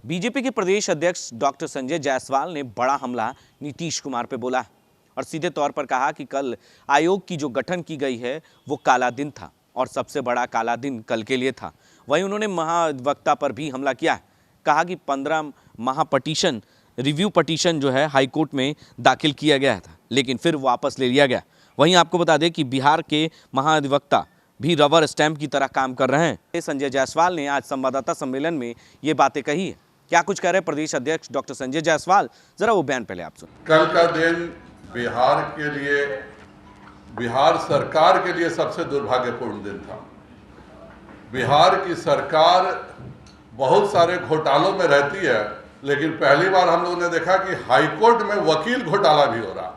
BJP के प्रदेश अध्यक्ष doctor Sanjay Jaiswal ने बड़ा हमला नीतीश कुमार पर बोला और सीधे तौर पर कहा कि कल आयोग की जो गठन की गई है वो काला दिन था और सबसे बड़ा काला दिन कल के लिए था। वहीं उन्होंने महाधिवक्ता पर भी हमला किया, कहा कि 15 महापटिशन रिव्यू पटिशन जो है हाईकोर्ट में दाखिल किया गया था लेकिन फिर वापस ले लिया गया। वहीं आपको बता दें कि बिहार के महाधिवक्ता भी रबर स्टैंप की तरह काम कर रहे हैं। संजय जायसवाल ने आज संवाददाता सम्मेलन में ये बातें कही है। क्या कुछ कह रहे प्रदेश अध्यक्ष डॉक्टर संजय जायसवाल, जरा वो बयान पहले आप सुन। कल का दिन बिहार के लिए, बिहार सरकार के लिए सबसे दुर्भाग्यपूर्ण दिन था। बिहार की सरकार बहुत सारे घोटालों में रहती है, लेकिन पहली बार हम लोगों ने देखा कि हाईकोर्ट में वकील घोटाला भी हो रहा।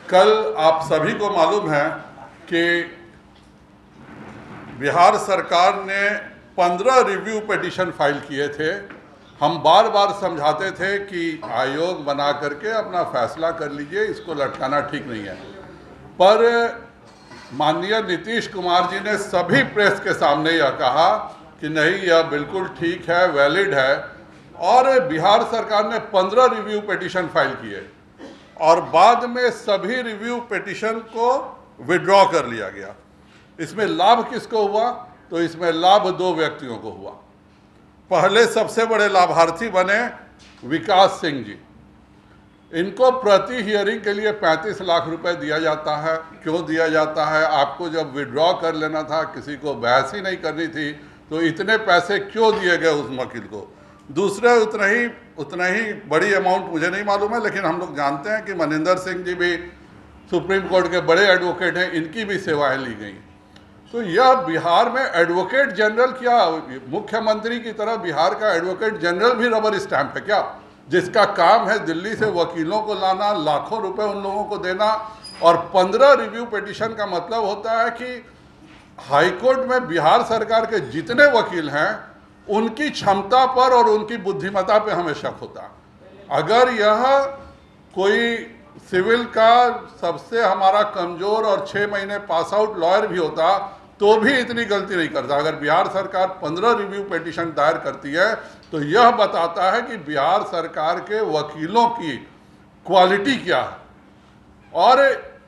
कल आप सभी को मालूम है कि बिहार सरकार ने 15 रिव्यू पिटीशन फाइल किए थे। हम बार बार समझाते थे कि आयोग बना करके अपना फैसला कर लीजिए, इसको लटकाना ठीक नहीं है। पर माननीय नीतीश कुमार जी ने सभी प्रेस के सामने यह कहा कि नहीं, यह बिल्कुल ठीक है, वैलिड है। और बिहार सरकार ने 15 रिव्यू पिटीशन फाइल किए और बाद में सभी रिव्यू पिटीशन को विड्रॉ कर लिया गया। इसमें लाभ किसको हुआ? तो इसमें लाभ 2 व्यक्तियों को हुआ। पहले सबसे बड़े लाभार्थी बने विकास सिंह जी। इनको प्रति हियरिंग के लिए 35 लाख रुपए दिया जाता है। क्यों दिया जाता है? आपको जब विड्रॉ कर लेना था, किसी को बहस ही नहीं करनी थी, तो इतने पैसे क्यों दिए गए उस वकील को? दूसरे उतना ही बड़ी अमाउंट मुझे नहीं मालूम है, लेकिन हम लोग जानते हैं कि मनिंदर सिंह जी भी सुप्रीम कोर्ट के बड़े एडवोकेट हैं, इनकी भी सेवाएं ली गई। तो यह बिहार में एडवोकेट जनरल, क्या मुख्यमंत्री की तरह बिहार का एडवोकेट जनरल भी रबर स्टैंप है क्या? जिसका काम है दिल्ली से वकीलों को लाना, लाखों रुपए उन लोगों को देना। और 15 रिव्यू पिटीशन का मतलब होता है कि हाईकोर्ट में बिहार सरकार के जितने वकील हैं उनकी क्षमता पर और उनकी बुद्धिमत्ता पे हमें शक होता है। अगर यह कोई सिविल का सबसे हमारा कमजोर और 6 महीने पास आउट लॉयर भी होता तो भी इतनी गलती नहीं करता। अगर बिहार सरकार 15 रिव्यू पिटीशन दायर करती है तो यह बताता है कि बिहार सरकार के वकीलों की क्वालिटी क्या है। और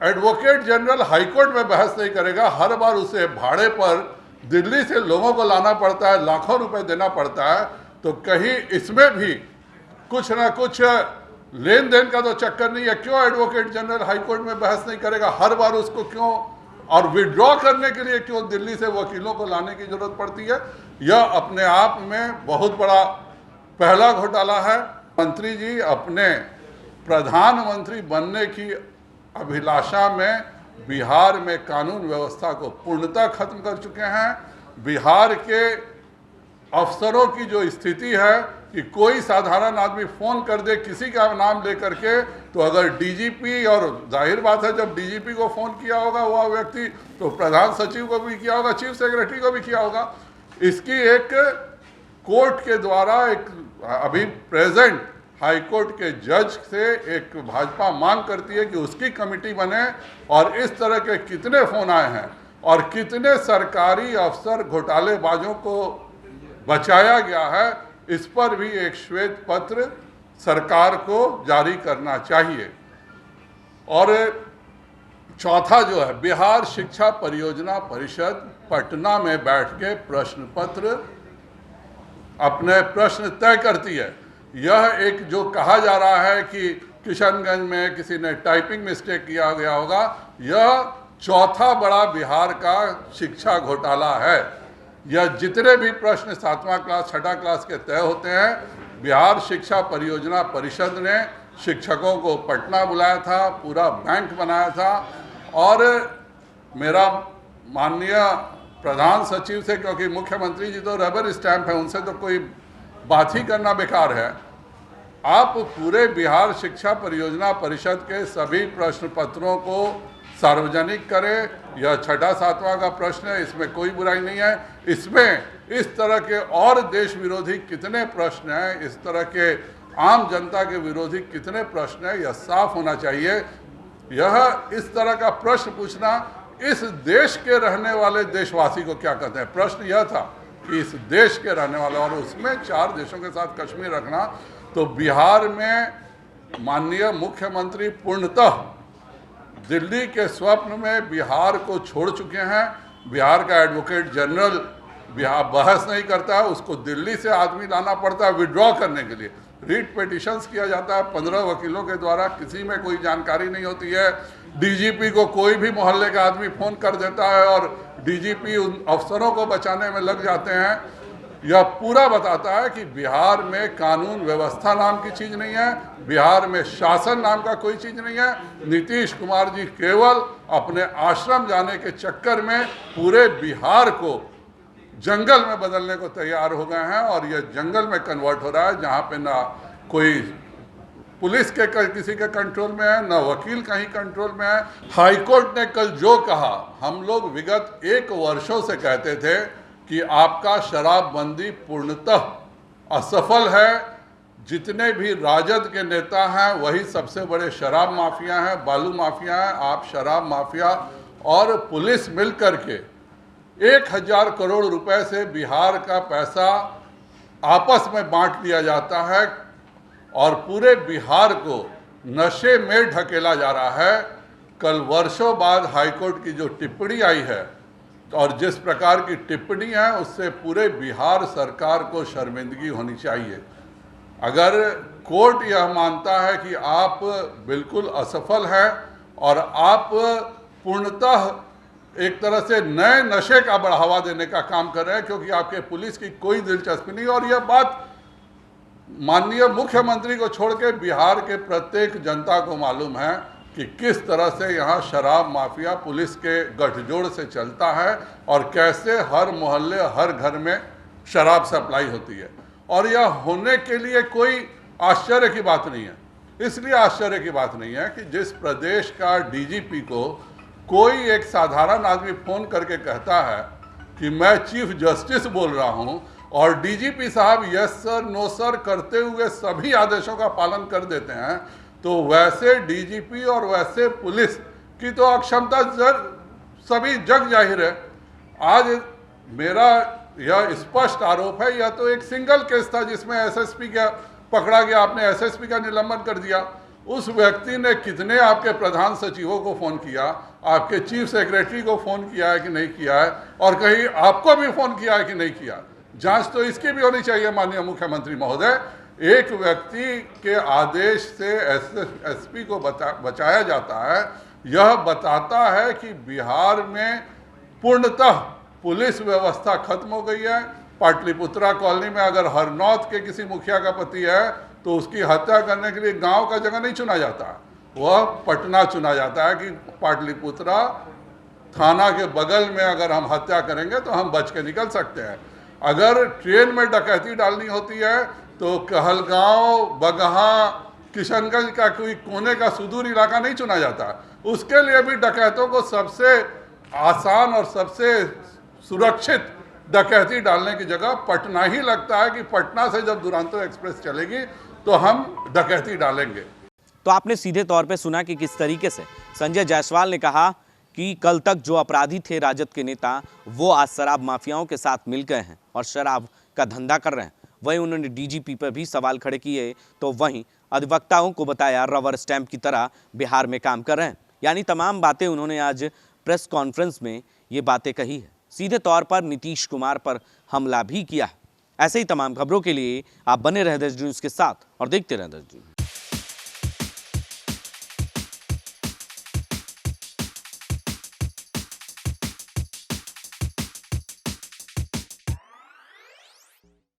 एडवोकेट जनरल हाईकोर्ट में बहस नहीं करेगा, हर बार उसे भाड़े पर दिल्ली से लोगों को लाना पड़ता है, लाखों रुपए देना पड़ता है। तो कहीं इसमें भी कुछ ना कुछ लेन देन का तो चक्कर नहीं है। क्यों एडवोकेट जनरल हाईकोर्ट में बहस नहीं करेगा? हर बार उसको क्यों, और विड्रॉ करने के लिए क्यों दिल्ली से वकीलों को लाने की जरूरत पड़ती है? यह अपने आप में बहुत बड़ा पहला घोटाला है। मंत्री जी अपने प्रधानमंत्री बनने की अभिलाषा में बिहार में कानून व्यवस्था को पूर्णतः खत्म कर चुके हैं। बिहार के अफसरों की जो स्थिति है कि कोई साधारण आदमी फोन कर दे किसी का नाम लेकर के, तो अगर डीजीपी, और जाहिर बात है जब डीजीपी को फोन किया होगा वह व्यक्ति, तो प्रधान सचिव को भी किया होगा, चीफ सेक्रेटरी को भी किया होगा। इसकी एक कोर्ट के द्वारा, एक अभी प्रेजेंट हाई कोर्ट के जज से एक भाजपा मांग करती है कि उसकी कमेटी बने। और इस तरह के कितने फोन आए हैं और कितने सरकारी अफसर घोटालेबाजों को बचाया गया है, इस पर भी एक श्वेत पत्र सरकार को जारी करना चाहिए। और चौथा जो है, बिहार शिक्षा परियोजना परिषद पटना में बैठ के प्रश्न पत्र, अपने प्रश्न तय करती है। यह एक जो कहा जा रहा है कि किशनगंज में किसी ने टाइपिंग मिस्टेक किया गया होगा, यह चौथा बड़ा बिहार का शिक्षा घोटाला है। यह जितने भी प्रश्न 7वां क्लास 6ठा क्लास के तय होते हैं, बिहार शिक्षा परियोजना परिषद ने शिक्षकों को पटना बुलाया था, पूरा बैंक बनाया था। और मेरा माननीय प्रधान सचिव से, क्योंकि मुख्यमंत्री जी तो रबर स्टैंप है, उनसे तो कोई बात ही करना बेकार है, आप पूरे बिहार शिक्षा परियोजना परिषद के सभी प्रश्न पत्रों को सार्वजनिक करें। यह 6ठा 7वां का प्रश्न है, इसमें कोई बुराई नहीं है। इसमें इस तरह के और देश विरोधी कितने प्रश्न हैं, इस तरह के आम जनता के विरोधी कितने प्रश्न हैं, यह साफ होना चाहिए। यह इस तरह का प्रश्न पूछना इस देश के रहने वाले देशवासी को क्या कहते हैं? प्रश्न यह था कि इस देश के रहने वाले, और उसमें 4 देशों के साथ कश्मीर रखना, तो बिहार में माननीय मुख्यमंत्री पूर्णतः दिल्ली के स्वप्न में बिहार को छोड़ चुके हैं। बिहार का एडवोकेट जनरल बिहार बहस नहीं करता है, उसको दिल्ली से आदमी लाना पड़ता है विड्रॉ करने के लिए। रीट पिटिशंस किया जाता है 15 वकीलों के द्वारा, किसी में कोई जानकारी नहीं होती है। डीजीपी को कोई भी मोहल्ले का आदमी फ़ोन कर देता है और डीजीपी उन अफसरों को बचाने में लग जाते हैं। यह पूरा बताता है कि बिहार में कानून व्यवस्था नाम की चीज़ नहीं है, बिहार में शासन नाम का कोई चीज़ नहीं है। नीतीश कुमार जी केवल अपने आश्रम जाने के चक्कर में पूरे बिहार को जंगल में बदलने को तैयार हो गए हैं, और यह जंगल में कन्वर्ट हो रहा है, जहाँ पे ना कोई पुलिस के किसी के कंट्रोल में है, ना वकील कहीं कंट्रोल में है। हाईकोर्ट ने कल जो कहा, हम लोग विगत 1 वर्षों से कहते थे कि आपका शराबबंदी पूर्णतः असफल है। जितने भी राजद के नेता हैं वही सबसे बड़े शराब माफिया हैं, बालू माफिया हैं। आप शराब माफिया और पुलिस मिल करके 1000 करोड़ रुपए से बिहार का पैसा आपस में बांट लिया जाता है और पूरे बिहार को नशे में ढकेला जा रहा है। कल वर्षों बाद हाईकोर्ट की जो टिप्पणी आई है, और जिस प्रकार की टिप्पणी है, उससे पूरे बिहार सरकार को शर्मिंदगी होनी चाहिए। अगर कोर्ट यह मानता है कि आप बिल्कुल असफल हैं और आप पूर्णतः एक तरह से नए नशे का बढ़ावा देने का काम कर रहे हैं, क्योंकि आपके पुलिस की कोई दिलचस्पी नहीं, और यह बात माननीय मुख्यमंत्री को छोड़ के बिहार के प्रत्येक जनता को मालूम है कि किस तरह से यहाँ शराब माफिया पुलिस के गठजोड़ से चलता है और कैसे हर मोहल्ले हर घर में शराब सप्लाई होती है। और यह होने के लिए कोई आश्चर्य की बात नहीं है। इसलिए आश्चर्य की बात नहीं है कि जिस प्रदेश का डीजीपी को कोई एक साधारण आदमी फ़ोन करके कहता है कि मैं चीफ जस्टिस बोल रहा हूँ, और डीजीपी साहब यस सर नो सर करते हुए सभी आदेशों का पालन कर देते हैं, तो वैसे डीजीपी और वैसे पुलिस की तो अक्षमता सभी जग जाहिर है। आज मेरा यह स्पष्ट आरोप है, यह तो एक सिंगल केस था जिसमें एसएसपी का पकड़ा गया, आपने एसएसपी का निलंबन कर दिया। उस व्यक्ति ने कितने आपके प्रधान सचिवों को फ़ोन किया, आपके चीफ सेक्रेटरी को फ़ोन किया है कि नहीं किया है, और कहीं आपको भी फ़ोन किया है कि नहीं किया। जांच तो इसकी भी होनी चाहिए माननीय मुख्यमंत्री महोदय। एक व्यक्ति के आदेश से एसपी को बचाया जाता है, यह बताता है कि बिहार में पूर्णतः पुलिस व्यवस्था खत्म हो गई है। पाटलिपुत्रा कॉलोनी में अगर हरनौत के किसी मुखिया का पति है तो उसकी हत्या करने के लिए गांव का जगह नहीं चुना जाता, वह पटना चुना जाता है कि पाटलिपुत्रा थाना के बगल में अगर हम हत्या करेंगे तो हम बच के निकल सकते हैं। अगर ट्रेन में डकैती डालनी होती है तो कहलगांव, बगहा, किशनगंज का कोई कोने का सुदूर इलाका नहीं चुना जाता। उसके लिए भी डकैतों को सबसे आसान और सबसे सुरक्षित डकैती डालने की जगह पटना ही लगता है कि पटना से जब दुरंतो एक्सप्रेस चलेगी तो हम डकैती डालेंगे। तो आपने सीधे तौर पे सुना कि किस तरीके से संजय जायसवाल ने कहा कि कल तक जो अपराधी थे राजद के नेता, वो आज शराब माफियाओं के साथ मिल गए हैं और शराब का धंधा कर रहे हैं। वहीं उन्होंने डीजीपी पर भी सवाल खड़े किए, तो वहीं अधिवक्ताओं को बताया रबर स्टैंप की तरह बिहार में काम कर रहे हैं। यानी तमाम बातें उन्होंने आज प्रेस कॉन्फ्रेंस में ये बातें कही है। सीधे तौर पर नीतीश कुमार पर हमला भी किया है। ऐसे ही तमाम खबरों के लिए आप बने रहें देश न्यूज़ के साथ और देखते रहें देश न्यूज़।